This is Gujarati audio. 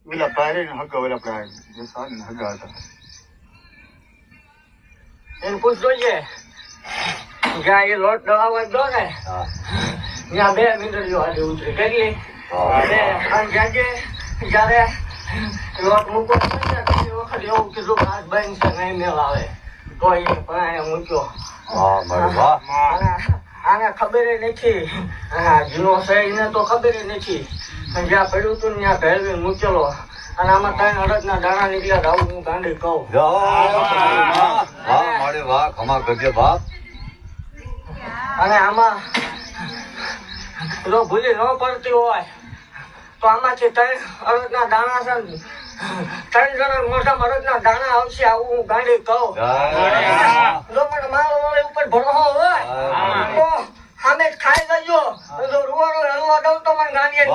પેલા પારે ને હગા ઓલા આપડા હગા હતા એને પૂછતો છે જ્યાં એ લોટ દળાવવા દો ને ત્યાં 2 મિનિટ આજે ઉતરી કેટલી જયારે લોટ મૂકો વખત એવું કીધું હાથ બંધ છે નહીં મેળ આવે તો એ પણ મૂક્યો આને ખબર નથી જૂનો છે એને તો ખબર નથી જ્યાં પડ્યું હતું ત્યાં ભેળવી મૂકેલો અને આમાં 3 અડદના દાણા નીકળ્યા આવું હું ગાંડી કહું અને આમાં જો ભૂલી ન પડતી હોય તો આમાંથી 3 અડદના દાણા છે 3 જણા મોટા અડદના દાણા આવશે આવું હું ગાંડી કહું જો પણ મારો ઉપર ભરોસો હોય તો સામે જ ખાઈ ગયો રૂવાડો હલવા દઉં તો મને ગાંડી